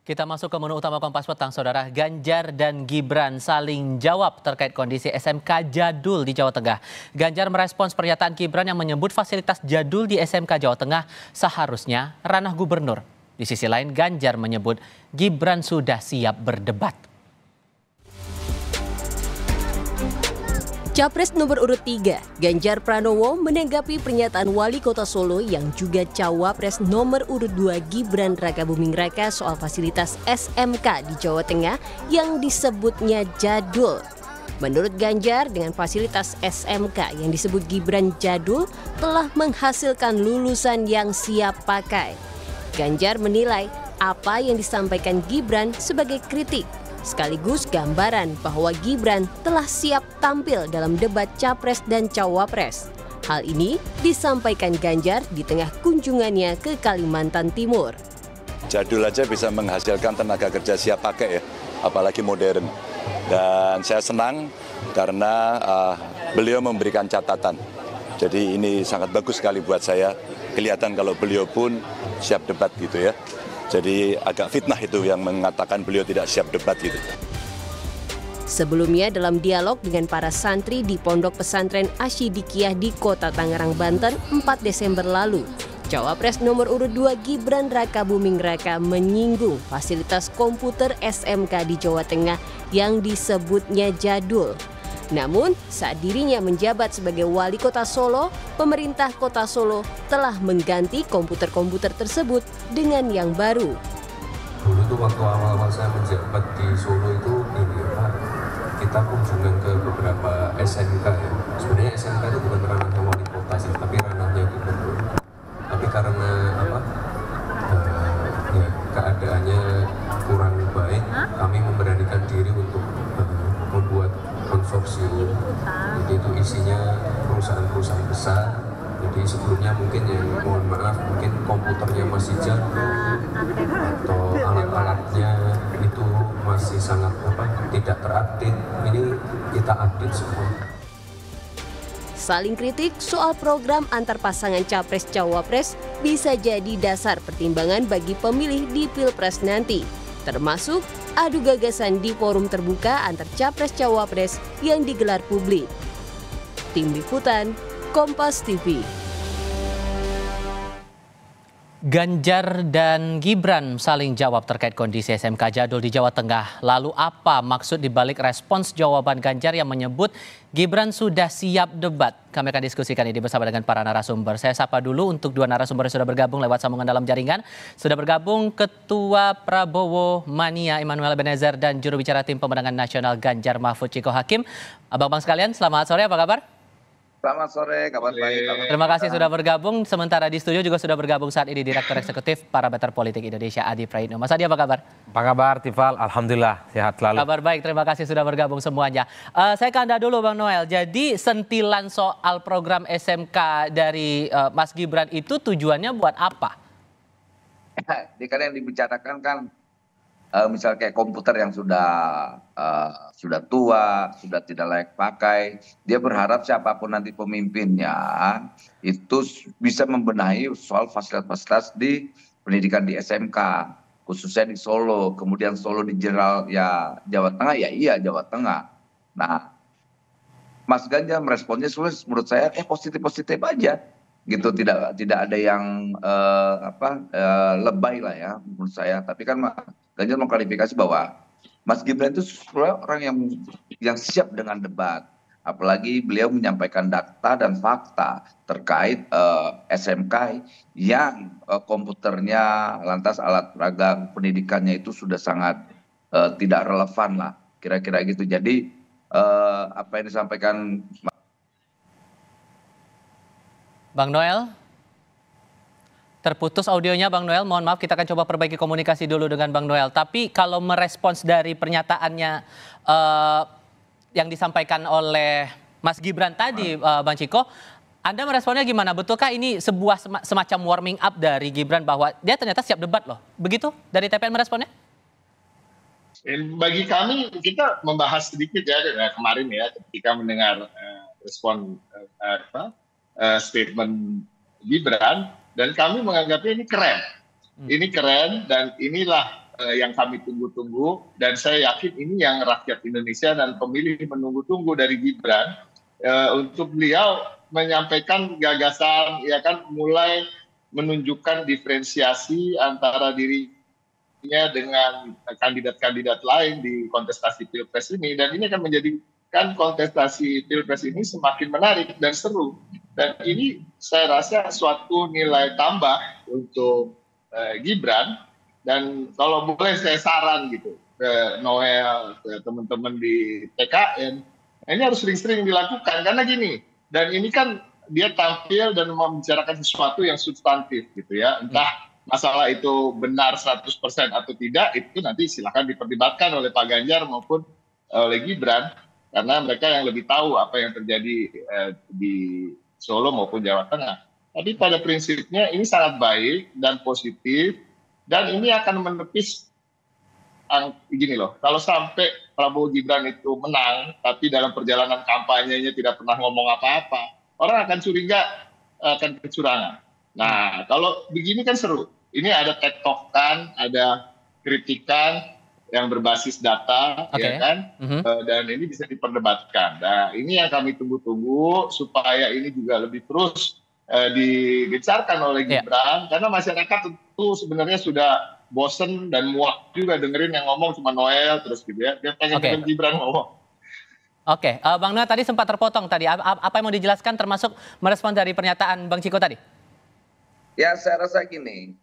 Kita masuk ke menu utama Kompas Petang, Saudara. Ganjar dan Gibran saling jawab terkait kondisi SMK jadul di Jawa Tengah. Ganjar merespons pernyataan Gibran yang menyebut fasilitas jadul di SMK Jawa Tengah seharusnya ranah gubernur. Di sisi lain, Ganjar menyebut Gibran sudah siap berdebat. Capres nomor urut 3, Ganjar Pranowo menanggapi pernyataan Wali Kota Solo yang juga Cawapres nomor urut 2 Gibran Rakabuming Raka soal fasilitas SMK di Jawa Tengah yang disebutnya jadul. Menurut Ganjar, dengan fasilitas SMK yang disebut Gibran jadul telah menghasilkan lulusan yang siap pakai. Ganjar menilai apa yang disampaikan Gibran sebagai kritik, sekaligus gambaran bahwa Gibran telah siap tampil dalam debat Capres dan Cawapres. Hal ini disampaikan Ganjar di tengah kunjungannya ke Kalimantan Timur. Jadul aja bisa menghasilkan tenaga kerja siap pakai ya, apalagi modern. Dan saya senang karena beliau memberikan catatan. Jadi ini sangat bagus sekali buat saya. Kelihatan kalau beliau pun siap debat gitu ya. Jadi agak fitnah itu yang mengatakan beliau tidak siap debat gitu. Sebelumnya dalam dialog dengan para santri di Pondok Pesantren Asyidikiyah di Kota Tangerang, Banten 4 Desember lalu, Cawapres nomor urut 2 Gibran Rakabuming Raka menyinggung fasilitas komputer SMK di Jawa Tengah yang disebutnya jadul. Namun, saat dirinya menjabat sebagai wali kota Solo, pemerintah kota Solo telah mengganti komputer-komputer tersebut dengan yang baru. Dulu itu waktu awal-awal saya menjabat di Solo itu kita kunjungan ke beberapa SMK ya. Sebenarnya SMK itu bukan ranahnya wali kota sih, tapi ranahnya gubernur. Tapi karena keadaannya kurang baik, kami memberanikan diri untuk membuat konsorsium. Jadi itu isinya perusahaan-perusahaan besar. Jadi sebelumnya mungkin yang mohon maaf mungkin komputernya masih jadul atau alat-alatnya itu masih sangat tidak terupdate. Ini kita update semua. Saling kritik soal program antar pasangan Capres-Cawapres bisa jadi dasar pertimbangan bagi pemilih di Pilpres nanti, termasuk adu gagasan di forum terbuka antar Capres-Cawapres yang digelar publik. Tim Liputan, Kompas TV. Ganjar dan Gibran saling jawab terkait kondisi SMK jadul di Jawa Tengah. Lalu apa maksud dibalik respons jawaban Ganjar yang menyebut Gibran sudah siap debat? Kami akan diskusikan ini bersama dengan para narasumber. Saya sapa dulu untuk dua narasumber yang sudah bergabung lewat sambungan dalam jaringan. Sudah bergabung Ketua Prabowo Mania Immanuel Ebenezer dan juru bicara tim pemenangan nasional Ganjar Mahfud Ciko Hakim. Abang-abang sekalian, selamat sore, apa kabar? Selamat sore, kabar baik. Terima kasih sudah bergabung. Sementara di studio juga sudah bergabung saat ini Direktur Eksekutif Parameter Politik Indonesia, Adi Praitno. Mas Adi, apa kabar? Apa kabar, Tifal? Alhamdulillah, sehat selalu. Kabar baik, terima kasih sudah bergabung semuanya. Saya ke Anda dulu, Bang Noel. Jadi sentilan soal program SMK dari Mas Gibran itu tujuannya buat apa? Jadi kan yang dibicarakan kan misal kayak komputer yang sudah tua, sudah tidak layak pakai, dia berharap siapapun nanti pemimpinnya itu bisa membenahi soal fasilitas-fasilitas di pendidikan di SMK, khususnya di Solo, kemudian Solo di general ya Jawa Tengah, ya iya Jawa Tengah. Nah, Mas Ganjar meresponnya menurut saya positif-positif aja gitu, tidak ada yang lebay lah ya menurut saya. Tapi kan Ganjar mengklarifikasi bahwa Mas Gibran itu sebenarnya orang yang siap dengan debat, apalagi beliau menyampaikan data dan fakta terkait SMK yang komputernya lantas alat peraga pendidikannya itu sudah sangat tidak relevan lah, kira-kira gitu. Jadi apa yang disampaikan Bang Noel, terputus audionya Bang Noel, mohon maaf, kita akan coba perbaiki komunikasi dulu dengan Bang Noel. Tapi kalau merespons dari pernyataannya yang disampaikan oleh Mas Gibran tadi, Bang Ciko, Anda meresponnya gimana? Betulkah ini sebuah semacam warming up dari Gibran bahwa dia ternyata siap debat loh? Begitu dari TPN meresponnya? Bagi kami, kita membahas sedikit ya kemarin ya ketika mendengar respon statement Gibran, dan kami menganggapnya ini keren. Ini keren dan inilah yang kami tunggu-tunggu, dan saya yakin ini yang rakyat Indonesia dan pemilih menunggu-tunggu dari Gibran, untuk beliau menyampaikan gagasan, ya kan, mulai menunjukkan diferensiasi antara dirinya dengan kandidat-kandidat lain di kontestasi Pilpres ini, dan ini akan menjadikan kontestasi Pilpres ini semakin menarik dan seru. Dan ini saya rasa suatu nilai tambah untuk Gibran. Dan kalau boleh saya saran gitu ke Noel, ke teman-teman di TKN, ini harus sering-sering dilakukan karena gini. Dan ini kan dia tampil dan membicarakan sesuatu yang substantif gitu ya. Entah masalah itu benar 100% atau tidak, itu nanti silakan diperdebatkan oleh Pak Ganjar maupun oleh Gibran, karena mereka yang lebih tahu apa yang terjadi di Solo maupun Jawa Tengah. Tapi pada prinsipnya ini sangat baik dan positif. Dan ini akan menepis gini loh, kalau sampai Prabowo Gibran itu menang, tapi dalam perjalanan kampanyenya tidak pernah ngomong apa-apa, orang akan curiga akan kecurangan. Nah, kalau begini kan seru. Ini ada tektokan, ada kritikan yang berbasis data, ya kan? Dan ini bisa diperdebatkan. Nah, ini yang kami tunggu-tunggu supaya ini juga lebih terus digencarkan oleh Gibran, karena masyarakat tentu sebenarnya sudah bosen dan muak juga dengerin yang ngomong cuma Noel terus gitu ya. Dia pengen dengerin Gibran ngomong. Oke, Bang Noel tadi sempat terpotong tadi. Apa yang mau dijelaskan termasuk merespon dari pernyataan Bang Ciko tadi? Ya, saya rasa gini,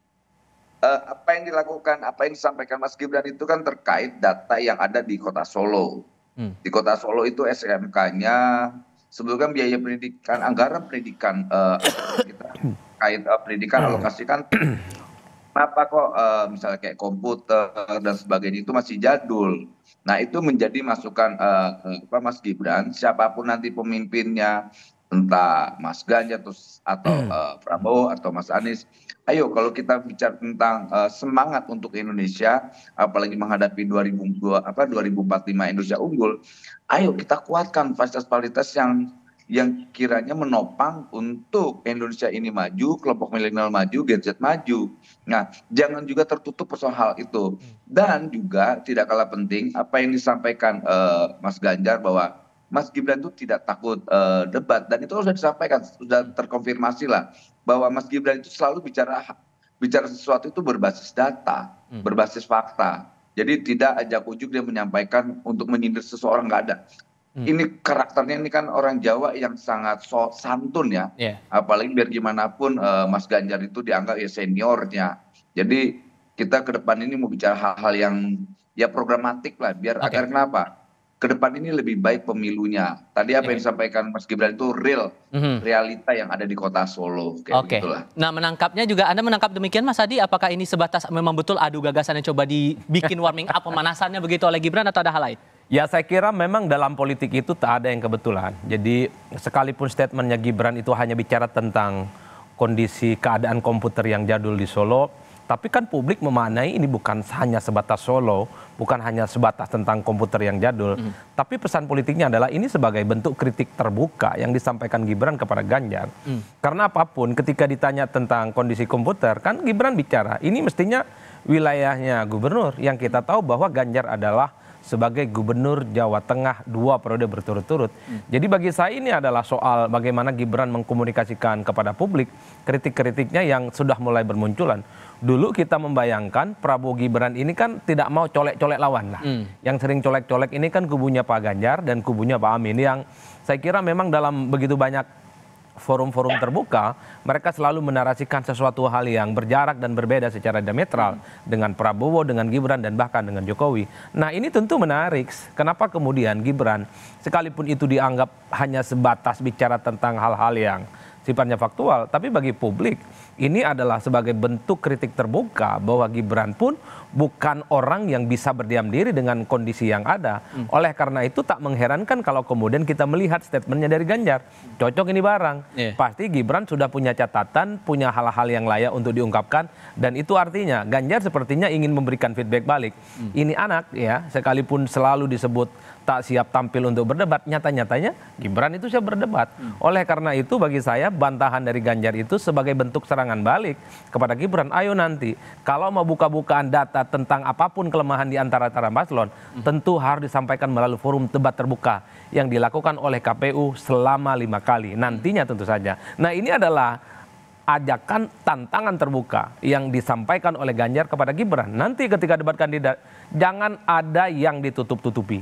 apa yang dilakukan, apa yang disampaikan Mas Gibran itu kan terkait data yang ada di Kota Solo. Di Kota Solo itu SMK-nya sebelumnya biaya pendidikan, anggaran pendidikan kita kait pendidikan alokasikan, kenapa kok misalnya kayak komputer dan sebagainya itu masih jadul. Nah, itu menjadi masukan Mas Gibran, siapapun nanti pemimpinnya, entah Mas Ganjar atau Prabowo atau Mas Anies, ayo kalau kita bicara tentang semangat untuk Indonesia, apalagi menghadapi 2045 Indonesia unggul, ayo kita kuatkan fasilitas-fasilitas yang kiranya menopang untuk Indonesia ini maju, kelompok milenial maju, Gen Z maju. Nah, jangan juga tertutup soal hal itu. Dan juga tidak kalah penting apa yang disampaikan Mas Ganjar bahwa Mas Gibran itu tidak takut debat, dan itu sudah disampaikan, sudah terkonfirmasi lah bahwa Mas Gibran itu selalu bicara sesuatu itu berbasis data, berbasis fakta. Jadi tidak ajak ujuk dia menyampaikan untuk menyindir seseorang, nggak ada. Ini karakternya, ini kan orang Jawa yang sangat santun ya. Apalagi biar gimana pun Mas Ganjar itu dianggap ya seniornya. Jadi kita ke depan ini mau bicara hal-hal yang ya programatik lah, biar agar kenapa? Ke depan ini lebih baik pemilunya. Tadi apa yang disampaikan Mas Gibran itu realita yang ada di Kota Solo. Begitulah. Nah, menangkapnya juga, Anda menangkap demikian Mas Adi, apakah ini sebatas memang betul adu gagasan yang coba dibikin warming up pemanasannya begitu oleh Gibran, atau ada hal lain? Ya, saya kira memang dalam politik itu tak ada yang kebetulan. Jadi sekalipun statementnya Gibran itu hanya bicara tentang kondisi keadaan komputer yang jadul di Solo, tapi kan publik memaknai ini bukan hanya sebatas Solo, bukan hanya sebatas tentang komputer yang jadul, tapi pesan politiknya adalah ini sebagai bentuk kritik terbuka yang disampaikan Gibran kepada Ganjar. Karena apapun ketika ditanya tentang kondisi komputer, kan Gibran bicara, ini mestinya wilayahnya gubernur, yang kita tahu bahwa Ganjar adalah sebagai gubernur Jawa Tengah 2 periode berturut-turut. Jadi bagi saya ini adalah soal bagaimana Gibran mengkomunikasikan kepada publik kritik-kritiknya yang sudah mulai bermunculan. Dulu kita membayangkan Prabowo Gibran ini kan tidak mau colek-colek lawan lah. Yang sering colek-colek ini kan kubunya Pak Ganjar dan kubunya Pak Amin, yang saya kira memang dalam begitu banyak forum-forum terbuka, mereka selalu menarasikan sesuatu hal yang berjarak dan berbeda secara diametral dengan Prabowo, dengan Gibran, dan bahkan dengan Jokowi. Nah, ini tentu menarik. Kenapa kemudian Gibran, sekalipun itu dianggap hanya sebatas bicara tentang hal-hal yang sifatnya faktual, tapi bagi publik ini adalah sebagai bentuk kritik terbuka bahwa Gibran pun bukan orang yang bisa berdiam diri dengan kondisi yang ada. Oleh karena itu tak mengherankan kalau kemudian kita melihat statementnya dari Ganjar. Cocok ini barang. Pasti Gibran sudah punya catatan, punya hal-hal yang layak untuk diungkapkan, dan itu artinya Ganjar sepertinya ingin memberikan feedback balik. Ini anak ya, sekalipun selalu disebut tak siap tampil untuk berdebat, nyata-nyatanya Gibran itu siap berdebat. Oleh karena itu bagi saya bantahan dari Ganjar itu sebagai bentuk serangan serangan balik kepada Gibran. Ayo nanti kalau mau buka-bukaan data tentang apapun kelemahan di antara paslon, tentu harus disampaikan melalui forum debat terbuka yang dilakukan oleh KPU selama 5 kali. Nantinya tentu saja. Nah, ini adalah ajakan tantangan terbuka yang disampaikan oleh Ganjar kepada Gibran. Nanti ketika debat kandidat, jangan ada yang ditutup-tutupi.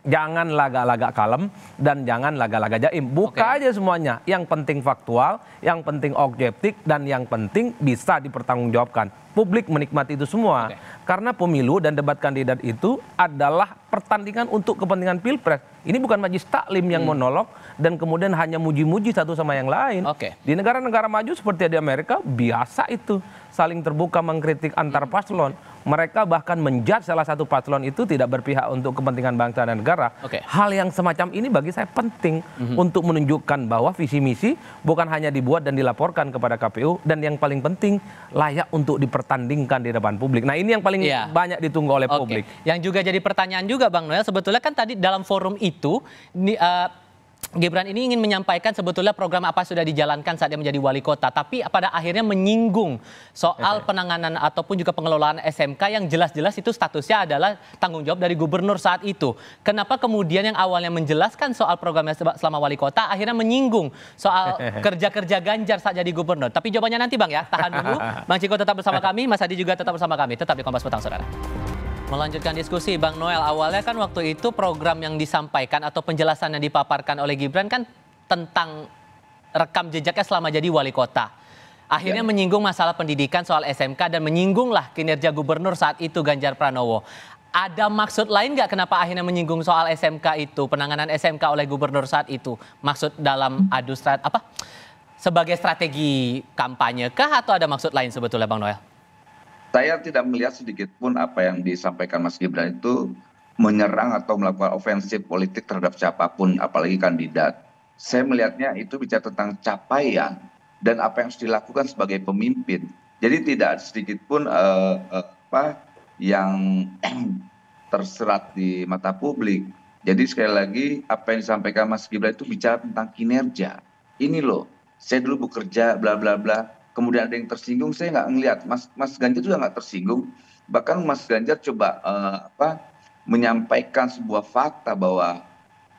Jangan laga-laga kalem dan jangan laga-laga jaim. Buka aja semuanya. Yang penting faktual, yang penting objektif, dan yang penting bisa dipertanggungjawabkan. Publik menikmati itu semua. Karena pemilu dan debat kandidat itu adalah pertandingan untuk kepentingan pilpres. Ini bukan majelis taklim yang monolog dan kemudian hanya muji-muji satu sama yang lain. Di negara-negara maju seperti di Amerika, biasa itu saling terbuka mengkritik antar paslon. Mereka bahkan menjudge salah satu paslon itu tidak berpihak untuk kepentingan bangsa dan negara. Hal yang semacam ini bagi saya penting untuk menunjukkan bahwa visi misi bukan hanya dibuat dan dilaporkan kepada KPU, dan yang paling penting layak untuk dipertandingkan di depan publik. Nah, ini yang paling banyak ditunggu oleh publik. Yang juga jadi pertanyaan juga Bang Noel, sebetulnya kan tadi dalam forum itu Gibran ini ingin menyampaikan sebetulnya program apa sudah dijalankan saat dia menjadi wali kota, tapi pada akhirnya menyinggung soal penanganan ataupun juga pengelolaan SMK yang jelas-jelas itu statusnya adalah tanggung jawab dari gubernur saat itu. Kenapa kemudian yang awalnya menjelaskan soal programnya selama wali kota akhirnya menyinggung soal kerja-kerja Ganjar saat jadi gubernur? Tapi jawabannya nanti Bang ya, tahan dulu. Bang Ciko tetap bersama kami, Mas Adi juga tetap bersama kami. Tetap di Kompas Petang, saudara. Melanjutkan diskusi, Bang Noel, awalnya kan waktu itu program yang disampaikan atau penjelasan yang dipaparkan oleh Gibran kan tentang rekam jejaknya selama jadi wali kota. Akhirnya menyinggung masalah pendidikan soal SMK dan menyinggunglah kinerja gubernur saat itu Ganjar Pranowo. Ada maksud lain nggak kenapa akhirnya menyinggung soal SMK itu, penanganan SMK oleh gubernur saat itu? Maksud dalam sebagai strategi kampanye kah atau ada maksud lain sebetulnya Bang Noel? Saya tidak melihat sedikit pun apa yang disampaikan Mas Gibran itu menyerang atau melakukan ofensif politik terhadap siapapun, apalagi kandidat. Saya melihatnya itu bicara tentang capaian dan apa yang harus dilakukan sebagai pemimpin. Jadi tidak sedikit pun yang terserat di mata publik. Jadi sekali lagi apa yang disampaikan Mas Gibran itu bicara tentang kinerja. Ini loh, saya dulu bekerja bla bla bla. Kemudian ada yang tersinggung, saya nggak ngelihat. Mas Ganjar juga nggak tersinggung. Bahkan Mas Ganjar coba menyampaikan sebuah fakta bahwa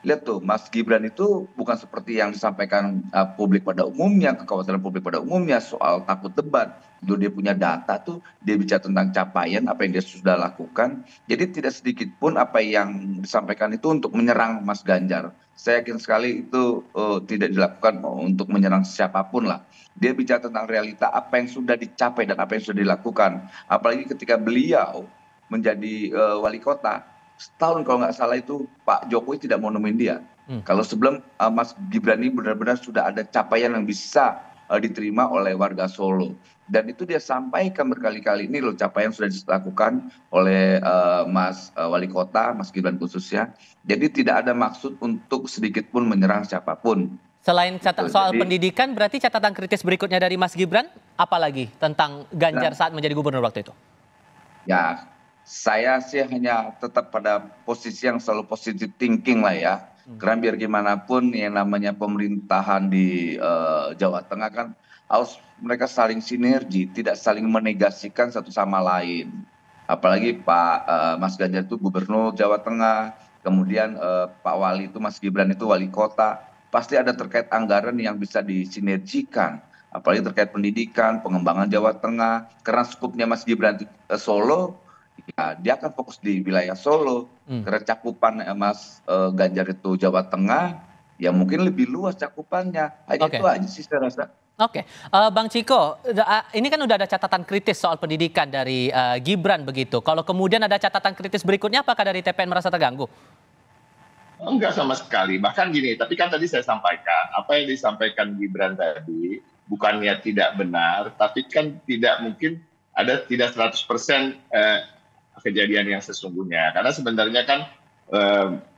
lihat tuh Mas Gibran itu bukan seperti yang disampaikan publik pada umumnya, kekhawatiran publik pada umumnya soal takut debat. Itu dia punya data tuh, dia bicara tentang capaian apa yang dia sudah lakukan. Jadi tidak sedikit pun apa yang disampaikan itu untuk menyerang Mas Ganjar. Saya yakin sekali itu tidak dilakukan untuk menyerang siapapun lah. Dia bicara tentang realita apa yang sudah dicapai dan apa yang sudah dilakukan. Apalagi ketika beliau menjadi wali kota, setahun kalau nggak salah itu Pak Jokowi tidak mau nemuin dia. Kalau sebelum Mas Gibran ini benar-benar sudah ada capaian yang bisa diterima oleh warga Solo. Dan itu dia sampaikan berkali-kali, ini loh capaian sudah dilakukan oleh Mas Wali Kota, Mas Gibran khususnya. Jadi tidak ada maksud untuk sedikit pun menyerang siapapun. Selain soal pendidikan, berarti catatan kritis berikutnya dari Mas Gibran, apalagi tentang Ganjar saat menjadi gubernur waktu itu? Ya, saya sih hanya tetap pada posisi yang selalu positive thinking lah ya. Karena biar gimana pun yang namanya pemerintahan di Jawa Tengah kan harus mereka saling sinergi, tidak saling menegasikan satu sama lain. Apalagi Mas Ganjar itu gubernur Jawa Tengah, kemudian Pak Wali itu Mas Gibran itu wali kota. Pasti ada terkait anggaran yang bisa disinergikan, apalagi terkait pendidikan, pengembangan Jawa Tengah. Karena skupnya Mas Gibran itu Solo, ya dia akan fokus di wilayah Solo. Karena cakupan Mas Ganjar itu Jawa Tengah, ya mungkin lebih luas cakupannya. Hanya itu aja sih saya rasa. Bang Ciko, ini kan udah ada catatan kritis soal pendidikan dari Gibran begitu. Kalau kemudian ada catatan kritis berikutnya, apakah dari TPN merasa terganggu? Enggak sama sekali. Bahkan gini, tapi kan tadi saya sampaikan, apa yang disampaikan Gibran tadi bukannya tidak benar, tapi kan tidak mungkin tidak 100% kejadian yang sesungguhnya. Karena sebenarnya kan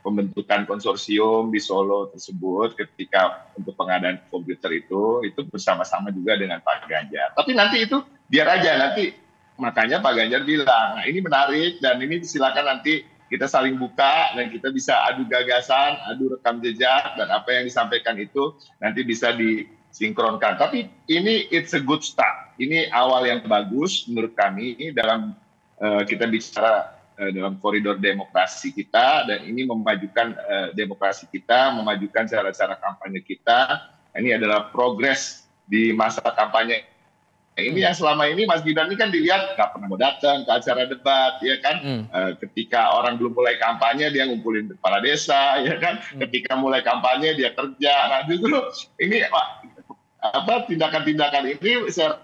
pembentukan konsorsium di Solo tersebut ketika untuk pengadaan komputer itu bersama-sama juga dengan Pak Ganjar. Tapi nanti itu biar aja, nanti makanya Pak Ganjar bilang, nah ini menarik dan ini silakan nanti kita saling buka dan kita bisa adu gagasan, adu rekam jejak, dan apa yang disampaikan itu nanti bisa disinkronkan. Tapi ini it's a good start. ini awal yang bagus menurut kami dalam kita bicara dalam koridor demokrasi kita, dan ini memajukan demokrasi kita, memajukan cara-cara kampanye kita. Ini adalah progres di masa kampanye. Ini yang selama ini Mas Gibran ini kan dilihat nggak pernah mau datang ke acara debat, ya kan? Ketika orang belum mulai kampanye dia ngumpulin kepala desa, ya kan? Ketika mulai kampanye dia kerja. Nah justru ini tindakan-tindakan ini saya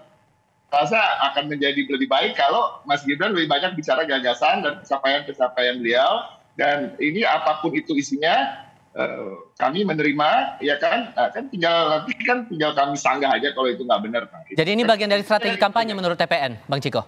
rasa akan menjadi lebih baik kalau Mas Gibran lebih banyak bicara gagasan dan pencapaian-pencapaian beliau, dan ini apapun itu isinya kami menerima, ya kan? Tinggal kami sanggah aja kalau itu nggak benar. Jadi ini bagian dari strategi kampanye menurut TPN, Bang Ciko?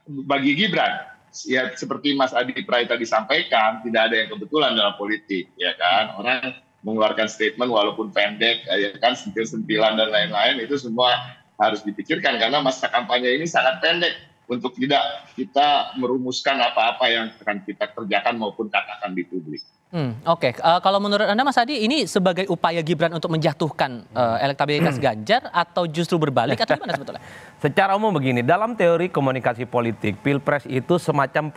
Bagi Gibran, ya seperti Mas Adi Pray tadi sampaikan, tidak ada yang kebetulan dalam politik, ya kan? Orang mengeluarkan statement walaupun pendek, ya kan, sentil-sentilan dan lain-lain, itu semua harus dipikirkan karena masa kampanye ini sangat pendek untuk tidak kita merumuskan apa-apa yang akan kita kerjakan maupun katakan di publik. Oke. Kalau menurut Anda Mas Adi, ini sebagai upaya Gibran untuk menjatuhkan elektabilitas Ganjar atau justru berbalik atau gimana sebetulnya? Secara umum begini, dalam teori komunikasi politik, Pilpres itu semacam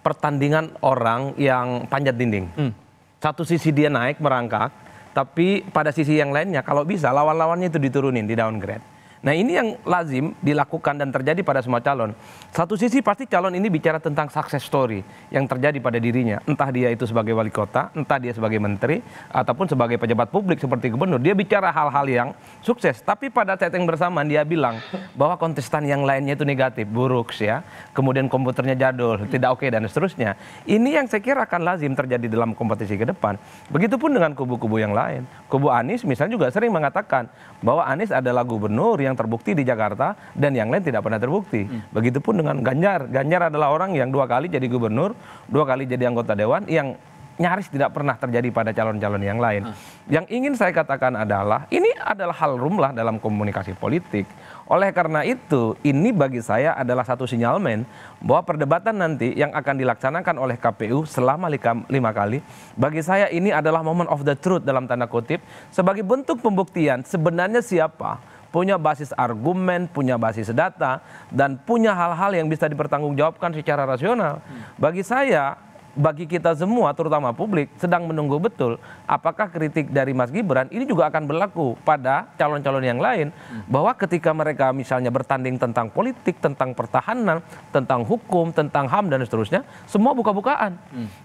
pertandingan orang yang panjat dinding. Satu sisi dia naik merangkak, tapi pada sisi yang lainnya kalau bisa lawan-lawannya itu diturunin, di downgrade. Nah ini yang lazim dilakukan dan terjadi pada semua calon. Satu sisi pasti calon ini bicara tentang success story yang terjadi pada dirinya. Entah dia itu sebagai wali kota, entah dia sebagai menteri, ataupun sebagai pejabat publik seperti gubernur. Dia bicara hal-hal yang sukses. Tapi pada saat yang bersamaan dia bilang bahwa kontestan yang lainnya itu negatif, buruk ya. Kemudian komputernya jadul, tidak oke dan seterusnya. Ini yang saya kira akan lazim terjadi dalam kompetisi ke depan. Begitupun dengan kubu-kubu yang lain. Kubu Anies misalnya juga sering mengatakan bahwa Anies adalah gubernur yang terbukti di Jakarta dan yang lain tidak pernah terbukti. Begitupun dengan Ganjar. Ganjar adalah orang yang 2 kali jadi gubernur, 2 kali jadi anggota dewan, yang nyaris tidak pernah terjadi pada calon-calon yang lain. Yang ingin saya katakan adalah ini adalah hal rumlah dalam komunikasi politik. Oleh karena itu, ini bagi saya adalah satu sinyalmen bahwa perdebatan nanti yang akan dilaksanakan oleh KPU selama 5 kali, bagi saya ini adalah moment of the truth dalam tanda kutip, sebagai bentuk pembuktian sebenarnya siapa punya basis argumen, punya basis data, dan punya hal-hal yang bisa dipertanggungjawabkan secara rasional. Bagi saya, bagi kita semua, terutama publik, sedang menunggu betul apakah kritik dari Mas Gibran ini juga akan berlaku pada calon-calon yang lain, bahwa ketika mereka misalnya bertanding tentang politik, tentang pertahanan, tentang hukum, tentang HAM dan seterusnya, semua buka-bukaan.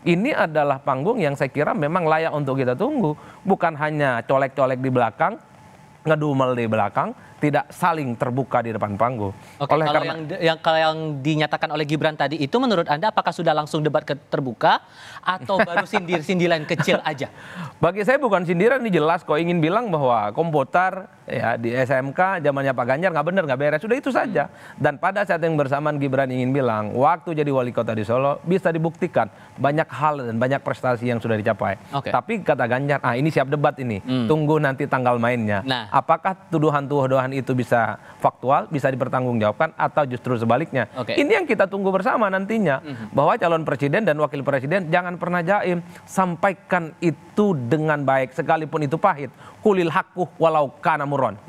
Ini adalah panggung yang saya kira memang layak untuk kita tunggu, bukan hanya colek-colek di belakang, ngedumel di belakang, tidak saling terbuka di depan panggung. Oke, kalau yang dinyatakan oleh Gibran tadi itu menurut Anda apakah sudah langsung debat terbuka atau baru sindir-sindiran kecil aja? Bagi saya bukan sindiran, ini jelas kok ingin bilang bahwa komputer ya di SMK zamannya Pak Ganjar nggak benar, nggak beres, sudah itu saja. Dan pada saat yang bersamaan Gibran ingin bilang waktu jadi wali kota di Solo bisa dibuktikan banyak hal dan banyak prestasi yang sudah dicapai. Tapi kata Ganjar, ini siap debat ini, tunggu nanti tanggal mainnya. Nah, apakah tuduhan-tuduhan itu bisa faktual, bisa dipertanggungjawabkan, atau justru sebaliknya? Ini yang kita tunggu bersama nantinya, bahwa calon presiden dan wakil presiden jangan pernah jaim, sampaikan itu dengan baik sekalipun itu pahit. Kulil haqqu walau kana murron.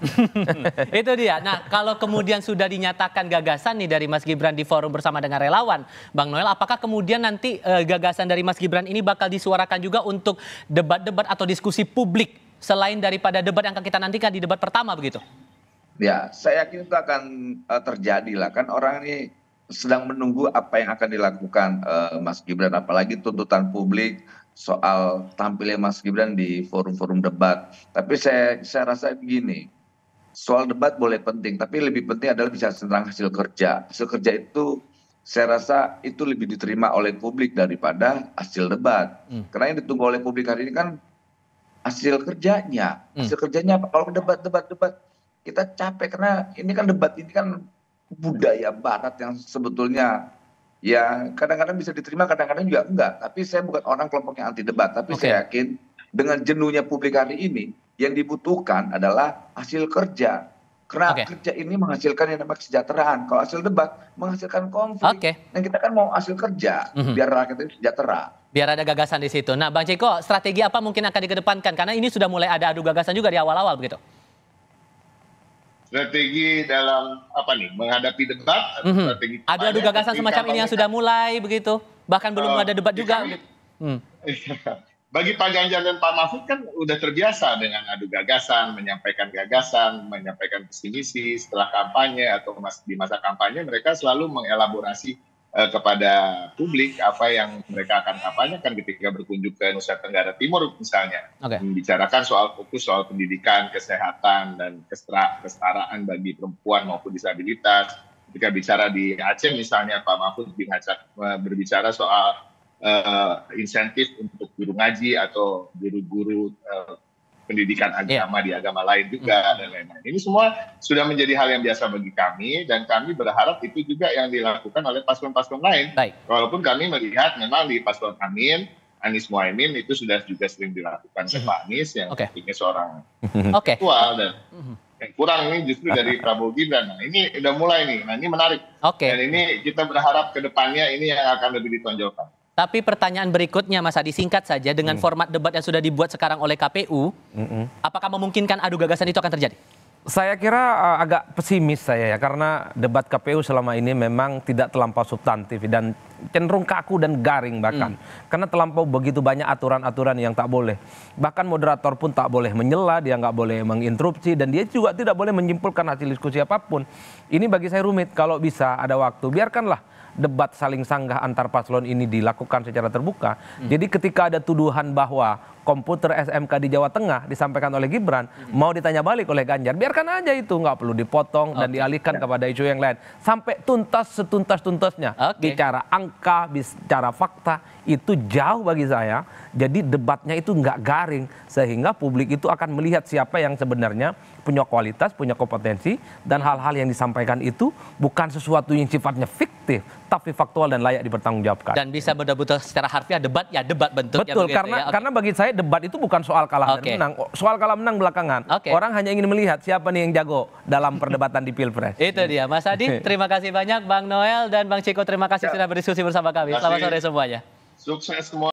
Itu dia. Nah, kalau kemudian sudah dinyatakan gagasan nih dari Mas Gibran di forum bersama dengan relawan, Bang Noel, apakah kemudian nanti gagasan dari Mas Gibran ini bakal disuarakan juga untuk debat-debat atau diskusi publik selain daripada debat yang akan kita nantikan di debat pertama begitu? Ya, saya yakin itu akan terjadi lah. Kan orang ini sedang menunggu apa yang akan dilakukan Mas Gibran. Apalagi tuntutan publik soal tampilnya Mas Gibran di forum-forum debat. Tapi saya rasa begini, soal debat boleh penting, tapi lebih penting adalah bicara tentang hasil kerja. Hasil kerja itu saya rasa itu lebih diterima oleh publik daripada hasil debat. Karena yang ditunggu oleh publik hari ini kan hasil kerjanya. Hasil kerjanya apa? Kalau debat kita capek, karena ini kan debat ini kan budaya barat yang sebetulnya ya kadang-kadang bisa diterima, kadang-kadang juga enggak. Tapi saya bukan orang kelompok yang anti debat, tapi saya yakin dengan jenuhnya publik hari ini yang dibutuhkan adalah hasil kerja. Karena kerja ini menghasilkan yang namanya kesejahteraan. Kalau hasil debat menghasilkan konflik. Dan kita kan mau hasil kerja biar rakyat itu sejahtera. Biar ada gagasan di situ. Nah, Bang Ciko, strategi apa mungkin akan dikedepankan? Karena ini sudah mulai ada adu gagasan juga di awal-awal begitu. strategi dalam menghadapi debat, atau strategi Adu gagasan semacam ini yang sudah mulai begitu, bahkan belum ada debat juga. Bagi Pak Ganjar dan Pak Mahfud kan udah terbiasa dengan adu gagasan, menyampaikan visi misi setelah kampanye atau di masa kampanye mereka selalu mengelaborasi kepada publik apa yang mereka akan kampanyekan ketika berkunjung ke Nusa Tenggara Timur misalnya. Membicarakan fokus soal pendidikan, kesehatan, dan kesetaraan bagi perempuan maupun disabilitas. Ketika bicara di Aceh misalnya, Pak Mahfud berbicara soal insentif untuk guru ngaji atau guru-guru pendidikan agama di agama lain juga dan lain-lain. Ini semua sudah menjadi hal yang biasa bagi kami dan kami berharap itu juga yang dilakukan oleh paslon-paslon lain. Walaupun kami melihat memang di paslon Amin, Anies Mohaimin itu sudah juga sering dilakukan oleh Pak Anies yang pentingnya seorang intelektual dan yang kurang ini justru dari Prabowo Gibran. Nah, ini udah mulai nih. Nah, ini menarik. Dan ini kita berharap ke depannya ini yang akan lebih ditonjolkan. Tapi pertanyaan berikutnya Mas Adi, singkat saja, dengan format debat yang sudah dibuat sekarang oleh KPU, apakah memungkinkan adu gagasan itu akan terjadi? Saya kira agak pesimis saya ya, karena debat KPU selama ini memang tidak terlampau substantif dan cenderung kaku dan garing bahkan. Karena terlampau begitu banyak aturan-aturan yang tak boleh. Bahkan moderator pun tak boleh menyela, dia nggak boleh menginterupsi, dan dia juga tidak boleh menyimpulkan hasil diskusi apapun. Ini bagi saya rumit. Kalau bisa ada waktu, biarkanlah debat saling sanggah antar paslon ini dilakukan secara terbuka. Jadi ketika ada tuduhan bahwa komputer SMK di Jawa Tengah disampaikan oleh Gibran, mau ditanya balik oleh Ganjar, biarkan aja itu, nggak perlu dipotong dan dialihkan kepada isu yang lain. Sampai tuntas setuntas-tuntasnya. Bicara angka, bicara fakta, itu jauh bagi saya. Jadi debatnya itu nggak garing, sehingga publik itu akan melihat siapa yang sebenarnya punya kualitas, punya kompetensi, dan hal-hal yang disampaikan itu bukan sesuatu yang sifatnya fiktif, tapi faktual dan layak dipertanggungjawabkan. Dan bisa betul-betul secara harfiah debat bentuknya. Betul, karena bagi saya debat itu bukan soal kalah dan menang. Soal kalah menang belakangan. Orang hanya ingin melihat siapa nih yang jago dalam perdebatan di Pilpres. Itu dia. Mas Adi, terima kasih banyak. Bang Noel dan Bang Ciko, terima kasih sudah berdiskusi bersama kami. Selamat sore semuanya. Sukses semua.